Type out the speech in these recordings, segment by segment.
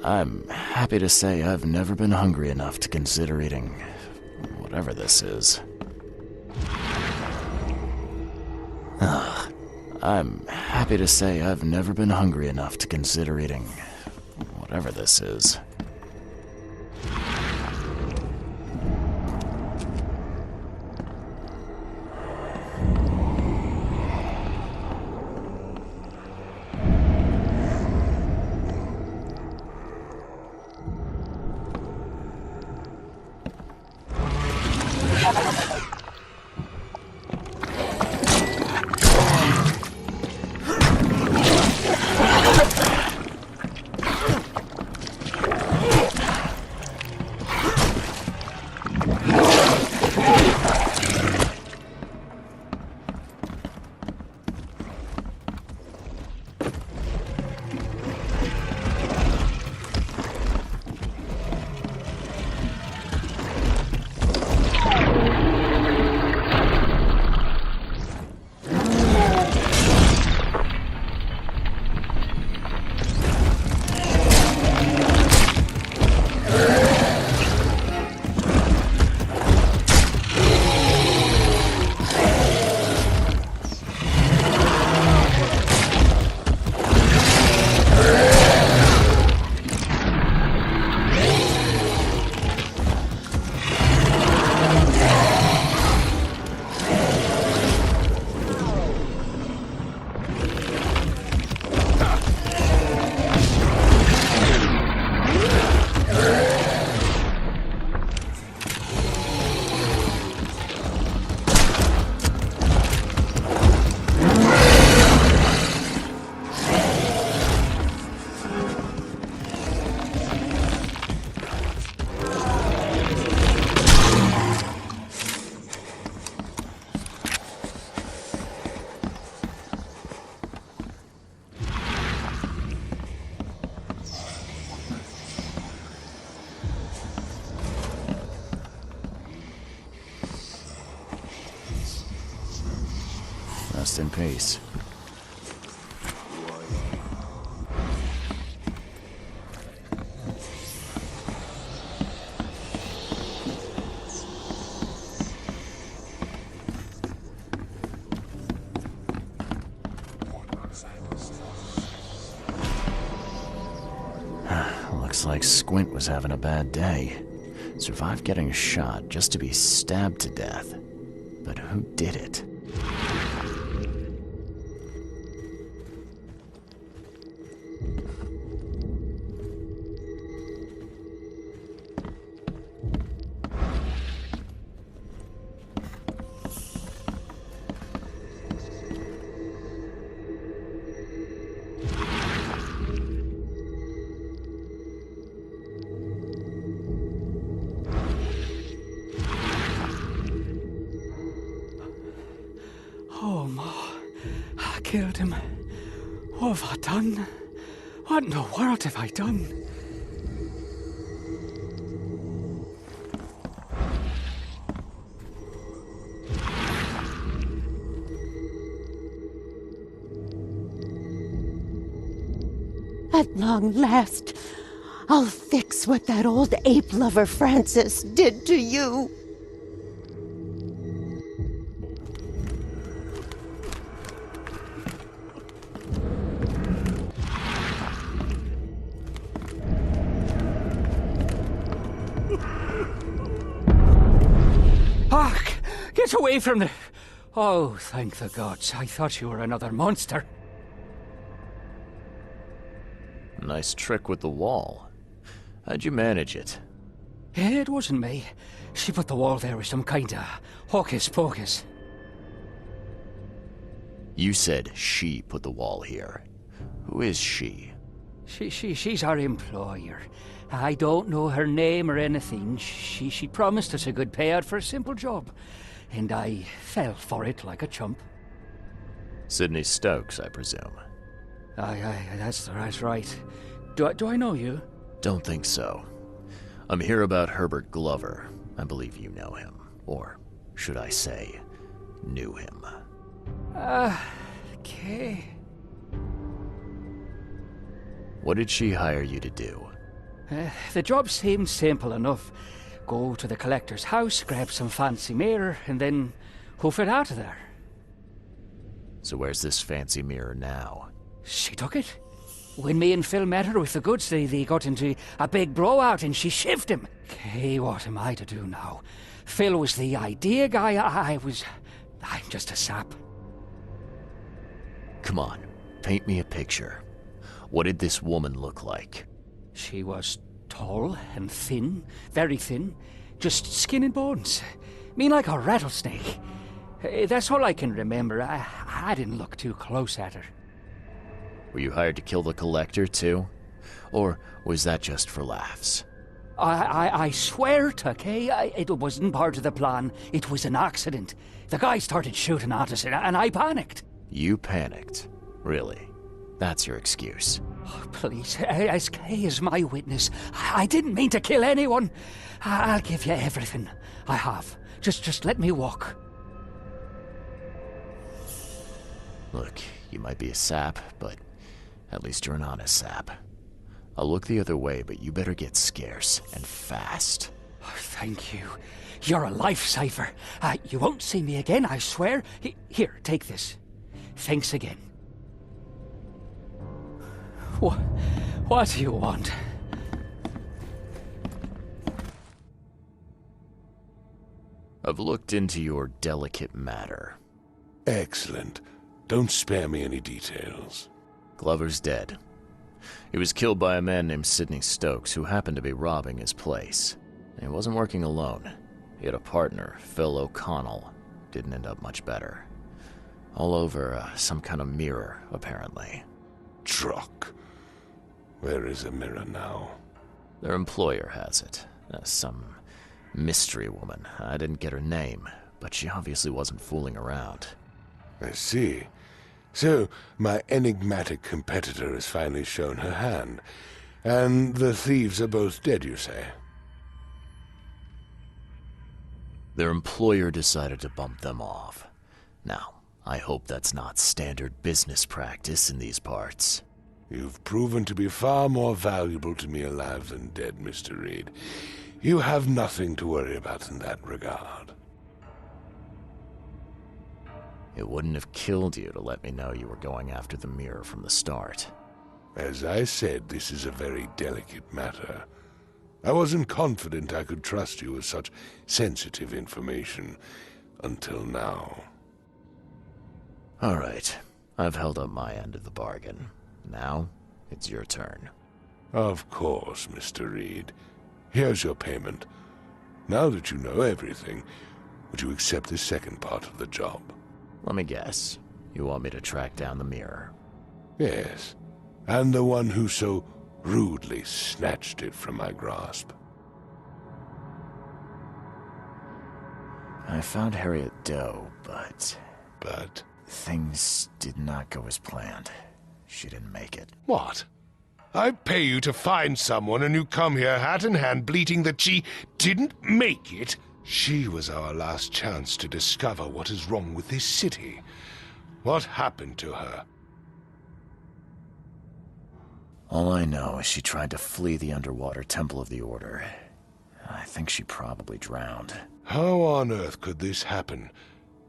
I'm happy to say I've never been hungry enough to consider eating whatever this is. I'm happy to say I've never been hungry enough to consider eating whatever this is. Rest in peace. Looks like Squint was having a bad day. Survived getting shot just to be stabbed to death. But who did it? Oh, Ma, I killed him. What have I done? What in the world have I done? At long last, I'll fix what that old ape lover Francis did to you. Hark! Get away from the... Oh, thank the gods. I thought you were another monster. Nice trick with the wall. How'd you manage it? It wasn't me. She put the wall there with some kind of hocus pocus. You said she put the wall here. Who is she? She's our employer. I don't know her name or anything. She promised us a good payout for a simple job. And I fell for it like a chump. Sydney Stokes, I presume. Aye, that's right. Do I know you? Don't think so. I'm here about Herbert Glover. I believe you know him. Or should I say, knew him. Okay. What did she hire you to do? The job seemed simple enough. Go to the collector's house, grab some fancy mirror, and then hoof it out of there. So where's this fancy mirror now? She took it. When me and Phil met her with the goods, they got into a big blowout and she shivved him. Okay, what am I to do now? Phil was the idea guy, I'm just a sap. Come on, paint me a picture. What did this woman look like? She was tall and thin, very thin, just skin and bones. Mean like a rattlesnake. That's all I can remember. I didn't look too close at her. Were you hired to kill the collector, too? Or was that just for laughs? I swear to Kay, it wasn't part of the plan. It was an accident. The guy started shooting at us, and I panicked. You panicked? Really? That's your excuse? Oh, please, as Kay is my witness, I didn't mean to kill anyone. I'll give you everything. I have. Just let me walk. Look, you might be a sap, but at least you're an honest sap. I'll look the other way, but you better get scarce, and fast. Oh, thank you. You're a lifesaver. You won't see me again, I swear. Here, take this. Thanks again. What do you want? I've looked into your delicate matter. Excellent. Don't spare me any details. Glover's dead. He was killed by a man named Sidney Stokes, who happened to be robbing his place. He wasn't working alone. He had a partner, Phil O'Connell. Didn't end up much better. All over some kind of mirror, apparently. Truck. Where is the mirror now? Their employer has it. Some mystery woman. I didn't get her name, but she obviously wasn't fooling around. I see. So, my enigmatic competitor has finally shown her hand. And the thieves are both dead, you say? Their employer decided to bump them off. Now, I hope that's not standard business practice in these parts. You've proven to be far more valuable to me alive than dead, Mr. Reed. You have nothing to worry about in that regard. It wouldn't have killed you to let me know you were going after the mirror from the start. As I said, this is a very delicate matter. I wasn't confident I could trust you with such sensitive information until now. All right, I've held up my end of the bargain. Now, it's your turn. Of course, Mr. Reed. Here's your payment. Now that you know everything, would you accept the second part of the job? Let me guess. You want me to track down the mirror? Yes, and the one who so rudely snatched it from my grasp. I found Harriet Doe, but But? things did not go as planned. She didn't make it. What? I pay you to find someone and you come here hat in hand bleating that she didn't make it? She was our last chance to discover what is wrong with this city. What happened to her? All I know is she tried to flee the underwater Temple of the Order. I think she probably drowned. How on earth could this happen?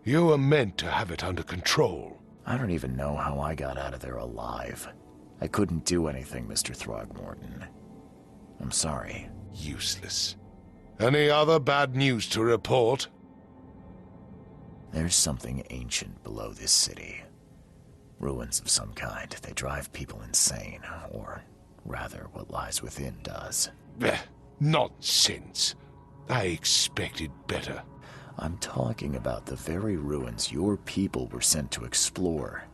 You were meant to have it under control. I don't even know how I got out of there alive. I couldn't do anything, Mr. Throgmorton. I'm sorry. Useless. Any other bad news to report? There's something ancient below this city. Ruins of some kind. They drive people insane, or rather, what lies within does. Nonsense. I expected better. I'm talking about the very ruins your people were sent to explore.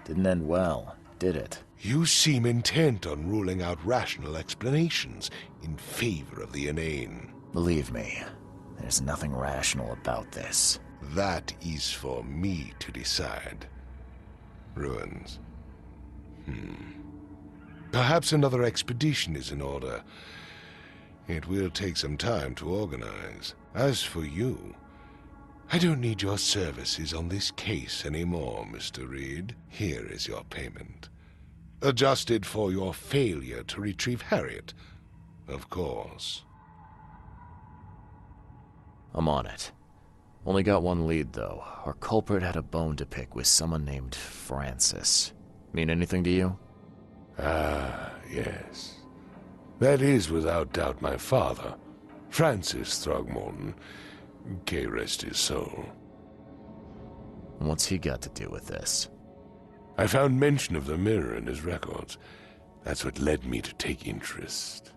Didn't end well, did it? You seem intent on ruling out rational explanations in favor of the inane. Believe me, there's nothing rational about this. That is for me to decide. Ruins. Perhaps another expedition is in order. It will take some time to organize. As for you, I don't need your services on this case anymore, Mr. Reed. Here is your payment. Adjusted for your failure to retrieve Harriet, Of course. I'm on it. Only got one lead, though. Our culprit had a bone to pick with someone named Francis. Mean anything to you? Ah, yes. That is without doubt my father, Francis Throgmorton. May rest his soul. What's he got to do with this? I found mention of the mirror in his records. That's what led me to take interest.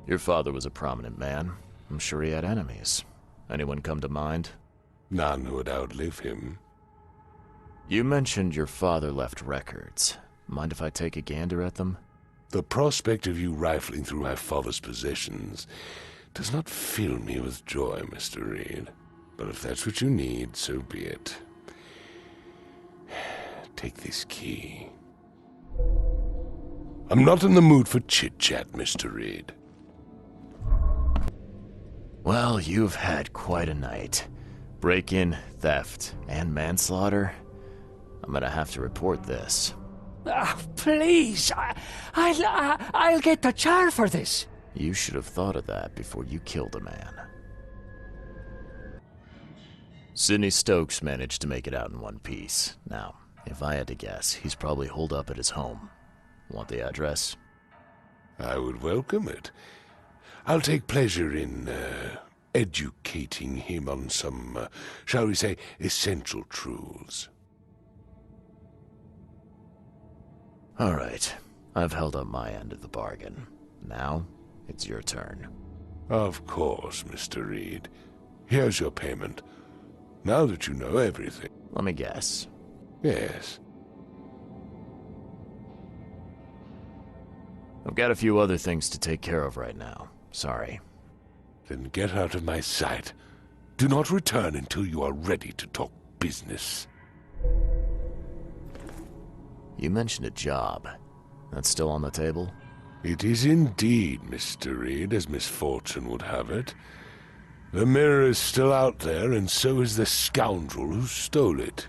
Your father was a prominent man. I'm sure he had enemies. Anyone come to mind? None who would outlive him. You mentioned your father left records. Mind if I take a gander at them? The prospect of you rifling through my father's possessions does not fill me with joy, Mr. Reed. But if that's what you need, so be it. Take this key. I'm not in the mood for chit-chat, Mr. Reed. Well, you've had quite a night. Break-in, theft, and manslaughter. I'm gonna have to report this. Please, I'll get the char for this. You should have thought of that before you killed a man. Sidney Stokes managed to make it out in one piece. Now, if I had to guess, he's probably holed up at his home. Want the address? I would welcome it. I'll take pleasure in, educating him on some, shall we say, essential truths. All right. I've held up my end of the bargain. Now, it's your turn. Of course, Mr. Reed. Here's your payment. Now that you know everything. Let me guess. Yes. I've got a few other things to take care of right now. Sorry. Then get out of my sight. Do not return until you are ready to talk business. You mentioned a job. That's still on the table? It is indeed, Mr. Reed, as misfortune would have it. The mirror is still out there, and so is the scoundrel who stole it.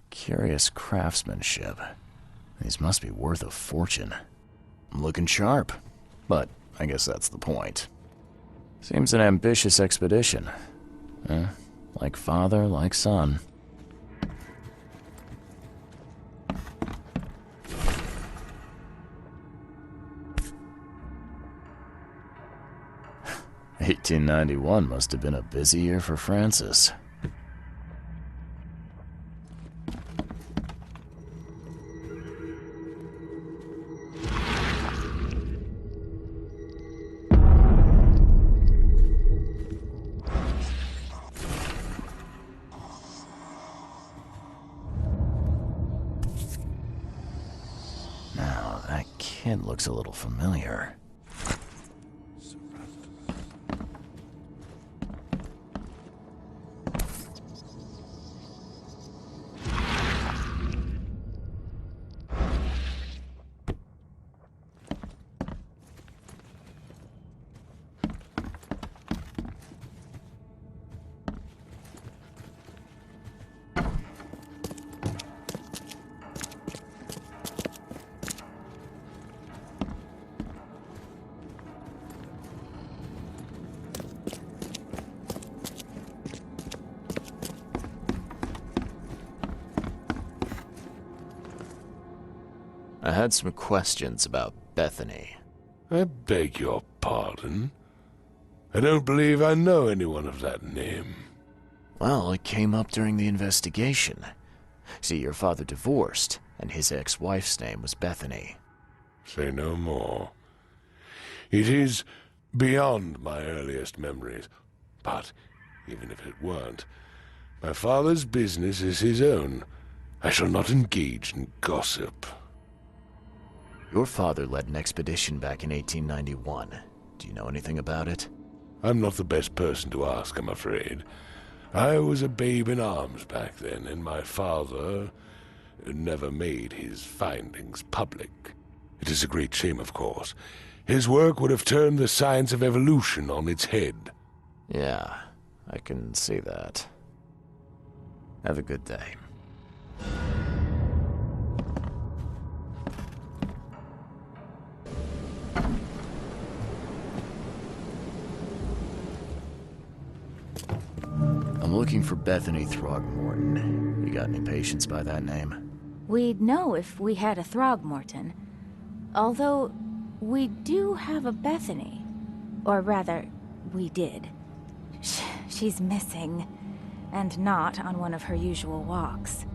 Curious craftsmanship. These must be worth a fortune. I'm looking sharp, but I guess that's the point. Seems an ambitious expedition. Like father, like son. "1891 must have been a busy year for Francis." Kid looks a little familiar. I had some questions about Bethany. I beg your pardon. I don't believe I know anyone of that name. Well, it came up during the investigation. See, your father divorced, and his ex-wife's name was Bethany. Say no more. It is beyond my earliest memories. But, even if it weren't, my father's business is his own. I shall not engage in gossip. Your father led an expedition back in 1891. Do you know anything about it? I'm not the best person to ask, I'm afraid. I was a babe in arms back then, and my father... never made his findings public. It is a great shame, of course. His work would have turned the science of evolution on its head. Yeah, I can see that. Have a good day. I'm looking for Bethany Throgmorton. You got any patients by that name? We'd know if we had a Throgmorton. Although, we do have a Bethany. Or rather, we did. She's missing, and not on one of her usual walks.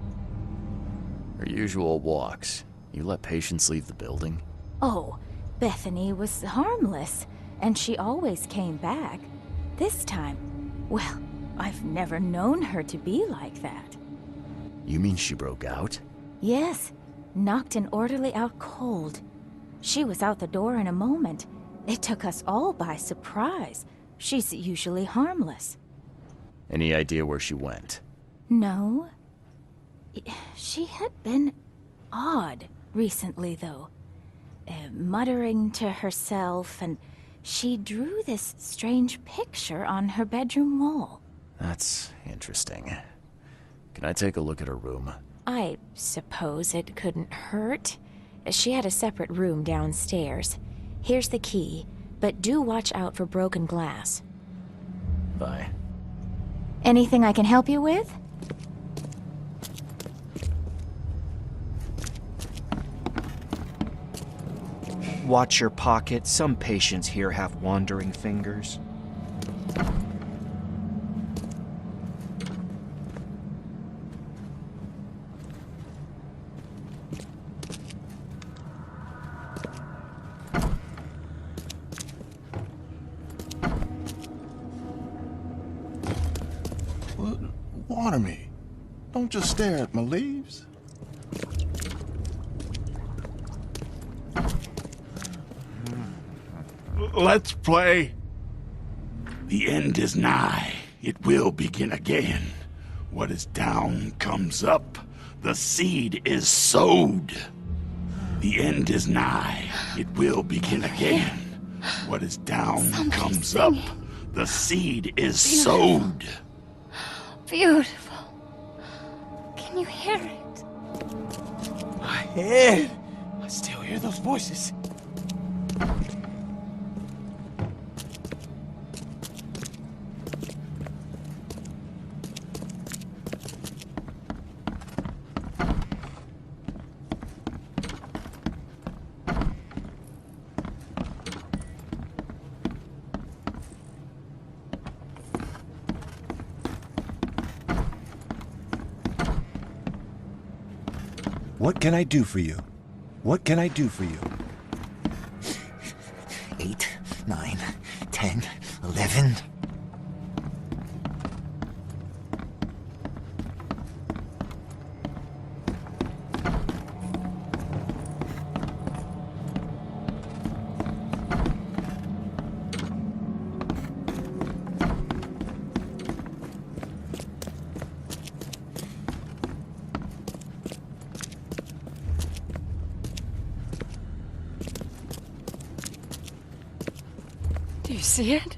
Her usual walks? You let patients leave the building? Oh, Bethany was harmless, and she always came back. This time, well, I've never known her to be like that. You mean she broke out? Yes, knocked an orderly out cold. She was out the door in a moment. It took us all by surprise. She's usually harmless. Any idea where she went? No. She had been odd recently, though. Muttering to herself, and she drew this strange picture on her bedroom wall. That's interesting. Can I take a look at her room? I suppose it couldn't hurt. She had a separate room downstairs. Here's the key, but do watch out for broken glass. Bye. Anything I can help you with? Watch your pocket. Some patients here have wandering fingers. Water me. Don't just stare at my leaves. Let's play. The end is nigh. It will begin again. What is down comes up. The seed is sowed. The end is nigh. It will begin again. What is down comes up. The seed is sowed. Beautiful. Can you hear it? My head. I still hear those voices. What can I do for you? What can I do for you? 8, 9, 10, 11. Do you see it?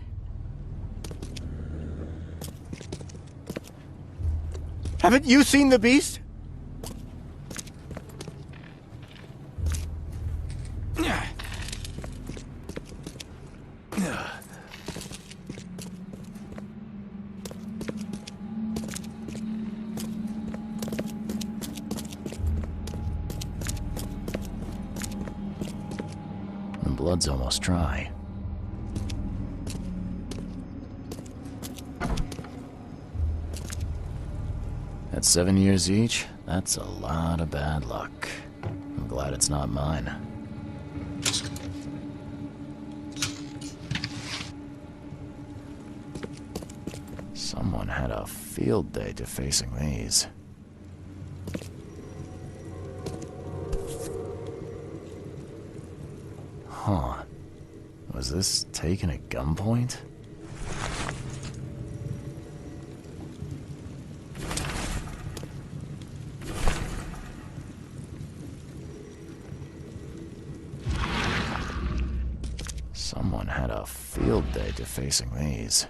Haven't you seen the beast? The blood's almost dry. At 7 years each, that's a lot of bad luck. I'm glad it's not mine. Someone had a field day defacing these. Huh. Was this taken at gunpoint? a field day defacing these.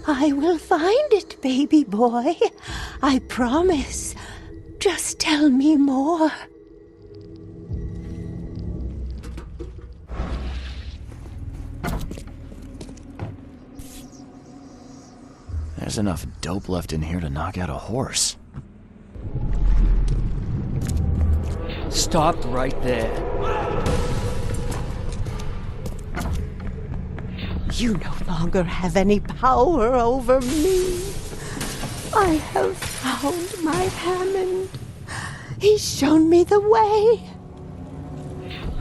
I will find it, baby boy. I promise. Just tell me more. There's enough dope left in here to knock out a horse. Stop right there. You no longer have any power over me. I have found my Hammond. He's shown me the way.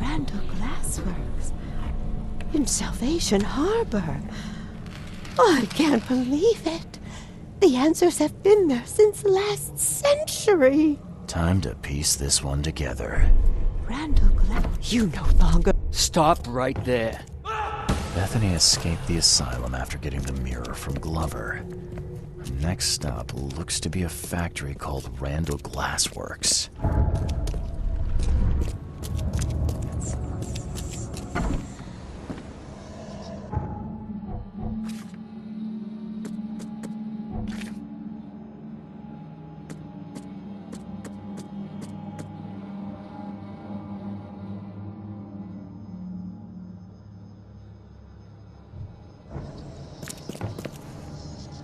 Randall Glassworks. In Salvation Harbor. I can't believe it. The answers have been there since last century. Time to piece this one together. Randall You no longer... Stop right there. Bethany escaped the asylum after getting the mirror from Glover. Her next stop looks to be a factory called Randall Glassworks.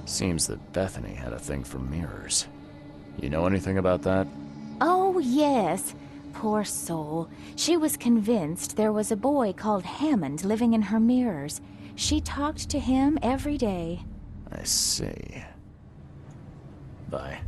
Seems that Bethany had a thing for mirrors. You know anything about that? Oh, yes. Poor soul. She was convinced there was a boy called Hammond living in her mirrors. She talked to him every day. I see. Bye.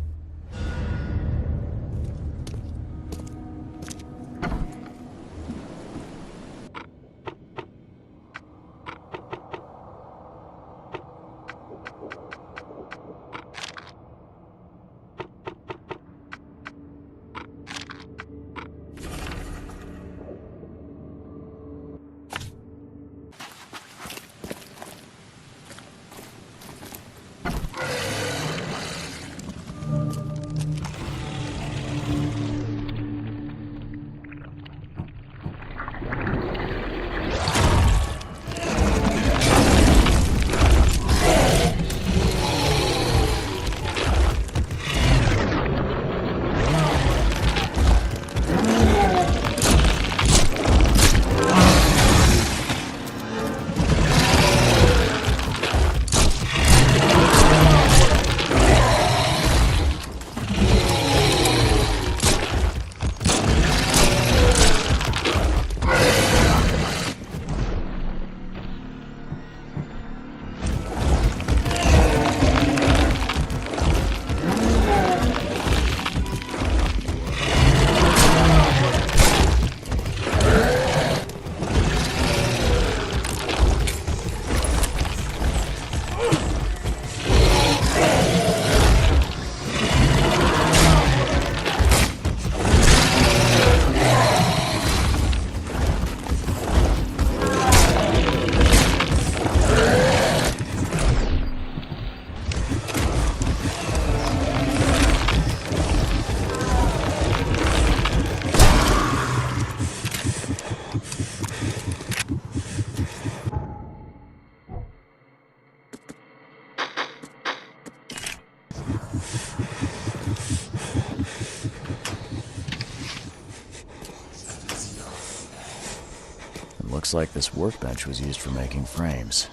Looks like this workbench was used for making frames.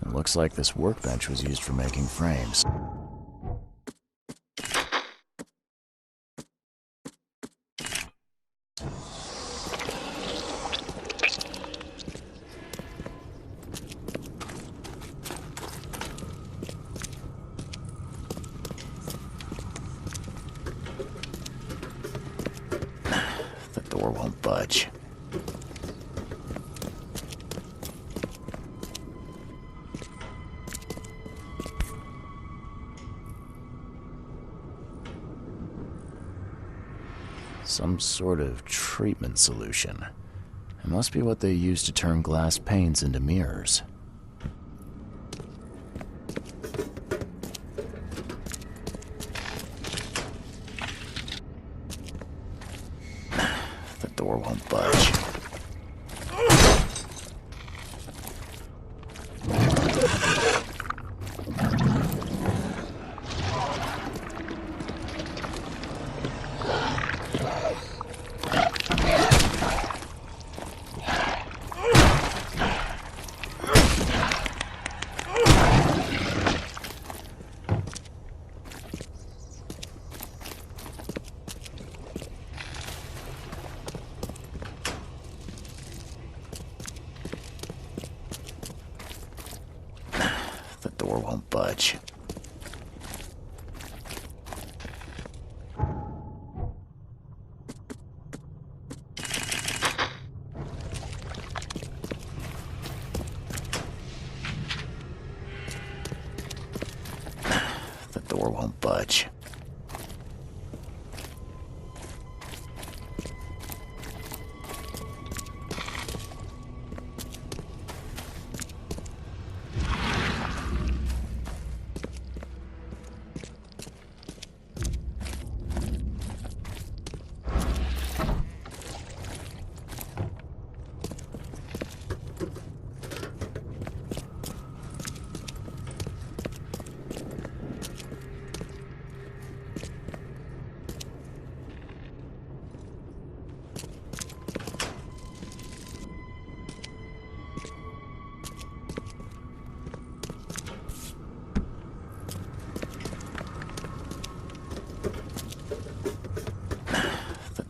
It looks like this workbench was used for making frames. The door won't budge. Some sort of treatment solution. It must be what they use to turn glass panes into mirrors. The door won't budge. The door won't budge. The door won't budge.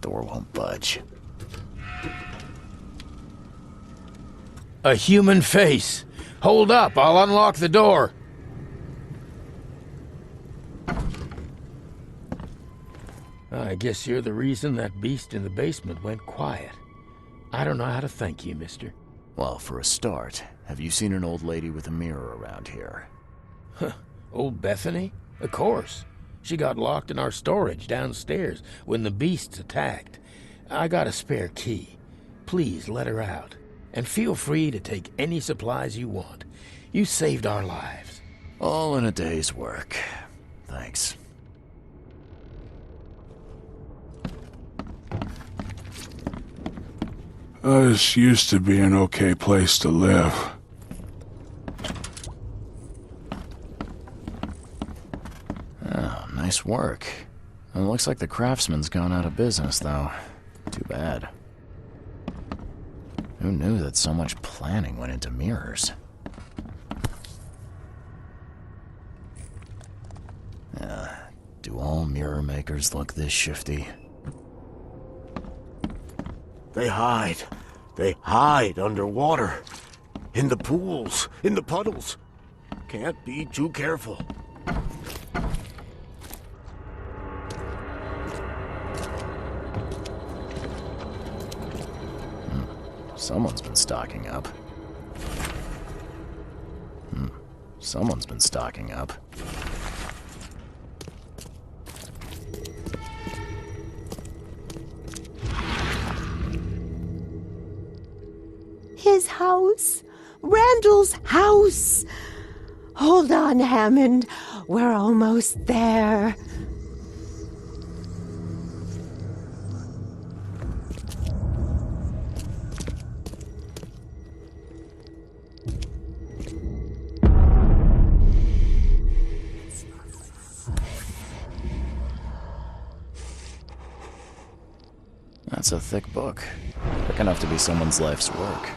Door won't budge. A human face. Hold up, I'll unlock the door. I guess you're the reason that beast in the basement went quiet. I don't know how to thank you, mister. Well, for a start, have you seen an old lady with a mirror around here? Huh, old Bethany? Of course. She got locked in our storage downstairs when the beasts attacked. I got a spare key. Please let her out. And feel free to take any supplies you want. You saved our lives. All in a day's work. Thanks. This used to be an okay place to live. Oh, nice work. It looks like the craftsman's gone out of business, though. Too bad. Who knew that so much planning went into mirrors? Do all mirror makers look this shifty? They hide. They hide underwater. In the pools, in the puddles. Can't be too careful. Someone's been stocking up. Someone's been stocking up. His house. Randall's house. Hold on, Hammond. We're almost there. That's a thick book. Thick enough to be someone's life's work.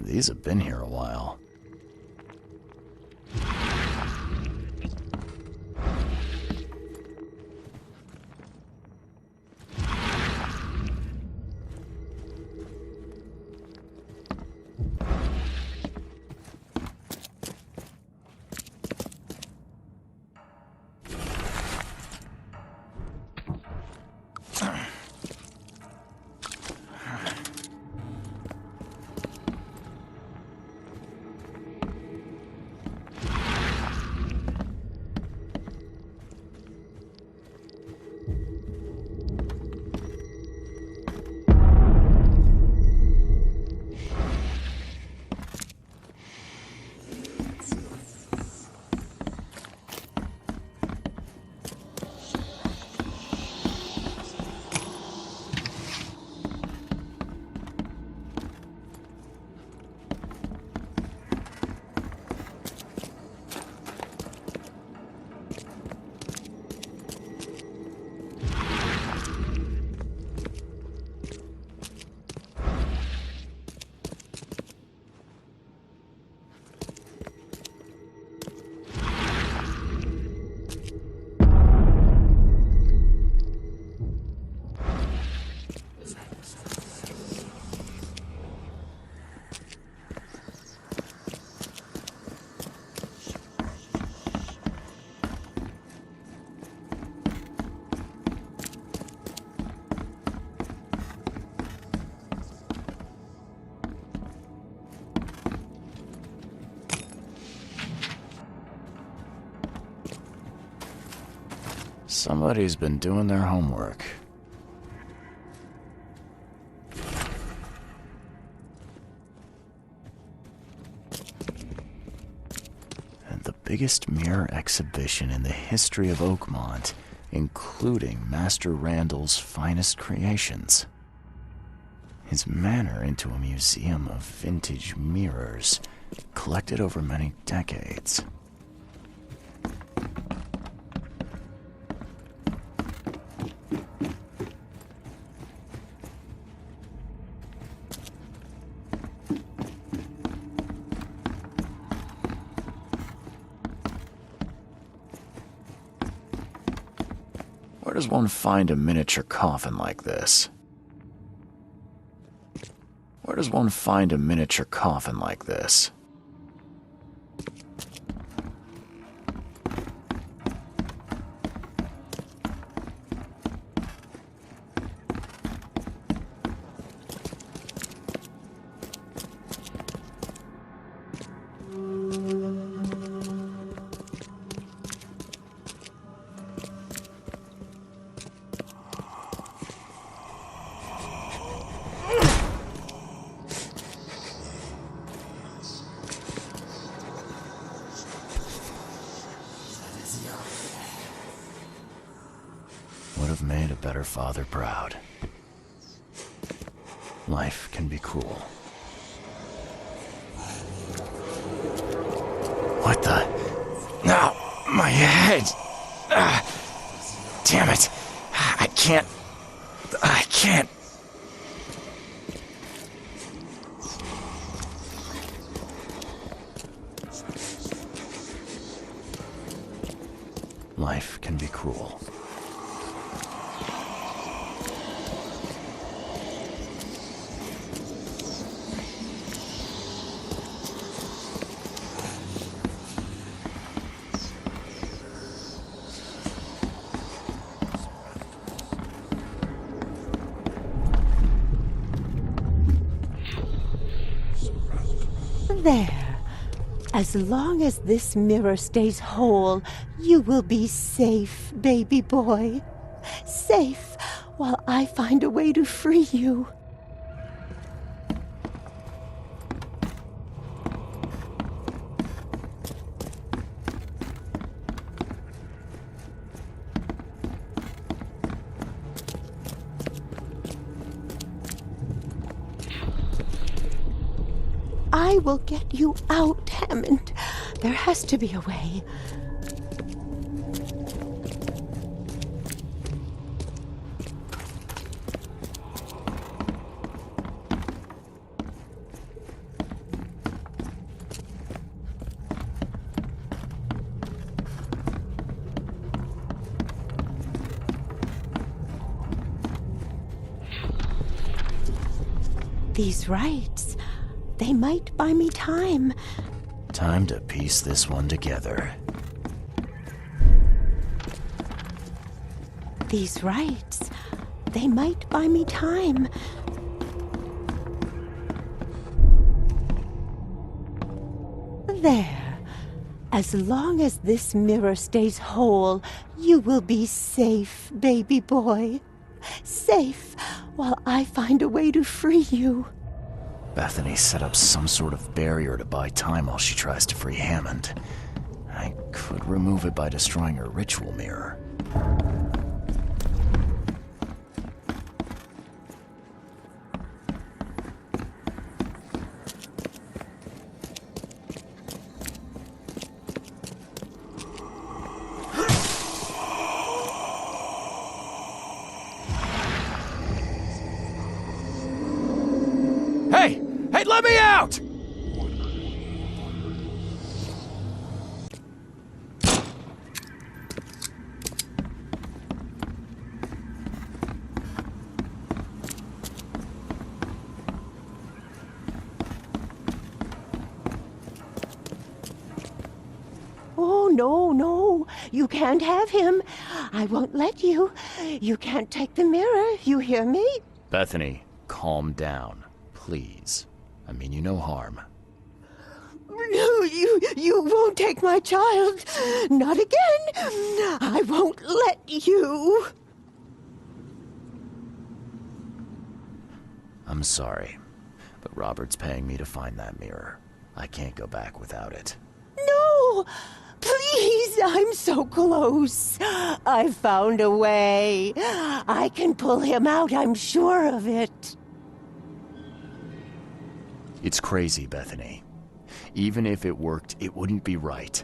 These have been here a while. Somebody's been doing their homework. And the biggest mirror exhibition in the history of Oakmont, including Master Randall's finest creations. His manor into a museum of vintage mirrors, collected over many decades. Where does one find a miniature coffin like this? Where does one find a miniature coffin like this? Would have made a better father proud. Life can be cruel. What the? No, my head! Damn it! I can't. Life can be cruel. There. As long as this mirror stays whole, you will be safe, baby boy. Safe while I find a way to free you. I will get you out, Hammond. There has to be a way. These rites, they might buy me time. Time to piece this one together. These rites, they might buy me time. There. As long as this mirror stays whole, you will be safe, baby boy. Safe, while I find a way to free you. Bethany set up some sort of barrier to buy time while she tries to free Hammond. I could remove it by destroying her ritual mirror. Hey! Hey, let me out! Oh, no. You can't have him. I won't let you. You can't take the mirror, you hear me? Bethany, calm down, please. I mean you no harm. No, you won't take my child. Not again. I won't let you. I'm sorry, but Robert's paying me to find that mirror. I can't go back without it. No! Please, I'm so close. I've found a way. I can pull him out, I'm sure of it. It's crazy, Bethany. Even if it worked, it wouldn't be right.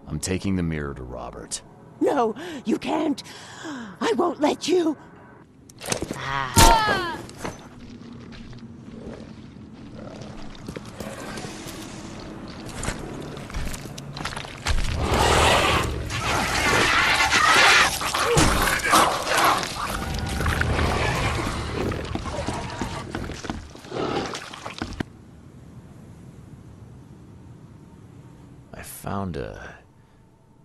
I'm taking the mirror to Robert. No, you can't. I won't let you. Found a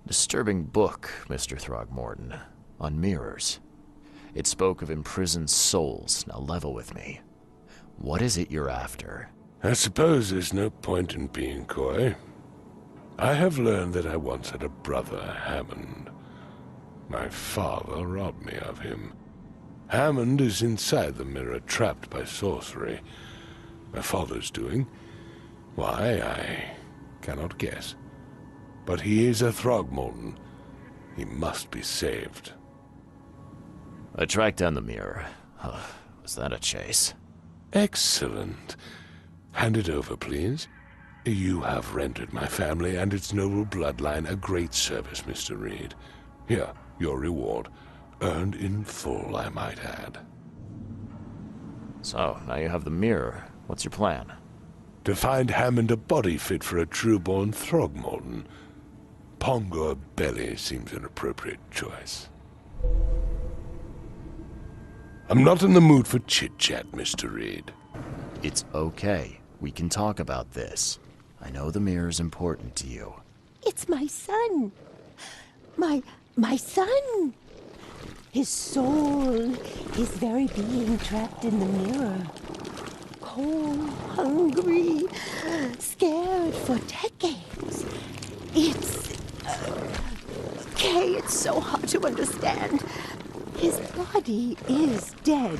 disturbing book, Mr. Throgmorton, on mirrors. It spoke of imprisoned souls. Now level with me. What is it you're after? I suppose there's no point in being coy. I have learned that I once had a brother, Hammond. My father robbed me of him. Hammond is inside the mirror, trapped by sorcery. My father's doing? Why, I cannot guess. But he is a Throgmorton. He must be saved. I tracked down the mirror. Was that a chase? Excellent. Hand it over, please. You have rendered my family and its noble bloodline a great service, Mr. Reed. Here, your reward. Earned in full, I might add. So, now you have the mirror. What's your plan? To find Hammond a body fit for a true-born Throgmorton. Pongo Belly seems an appropriate choice. I'm not in the mood for chit-chat, Mr. Reed. It's okay. We can talk about this. I know the mirror's important to you. It's my son. My son. His soul, his very being trapped in the mirror. Cold, hungry, scared for decades. Okay, it's so hard to understand. His body is dead,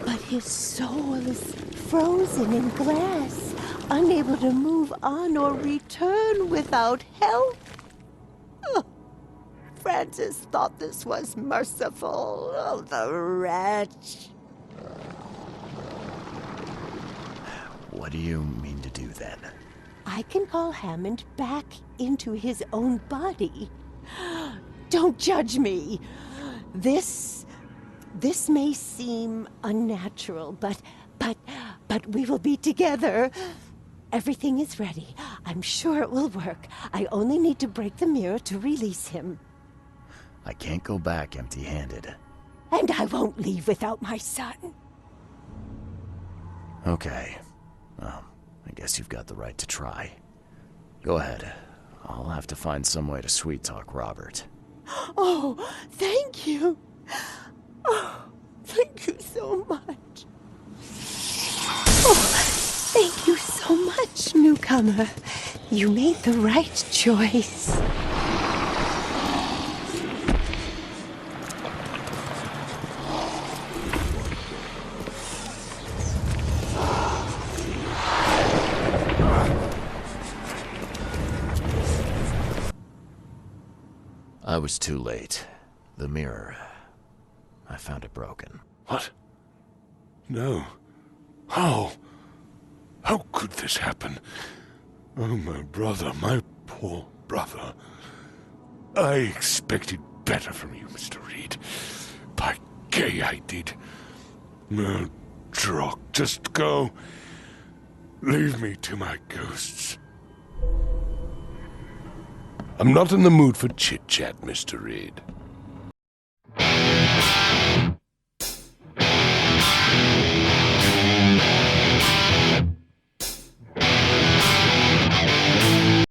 but his soul is frozen in glass, unable to move on or return without help. Oh, Francis thought this was merciful. Oh, the wretch. What do you mean to do then? I can call Hammond back into his own body. Don't judge me. This may seem unnatural, but we will be together. Everything is ready. I'm sure it will work. I only need to break the mirror to release him. I can't go back empty-handed. And I won't leave without my son. Okay. Well, I guess you've got the right to try. Go ahead. I'll have to find some way to sweet-talk Robert. Oh, thank you. Oh, thank you so much. Oh, thank you so much, newcomer. You made the right choice. I was too late. The mirror. I found it broken. What? No. How? How could this happen? Oh, my brother, my poor brother. I expected better from you, Mr. Reed. By gay, I did. No, Drock, just go. Leave me to my ghosts. I'm not in the mood for chit-chat, Mr. Reed.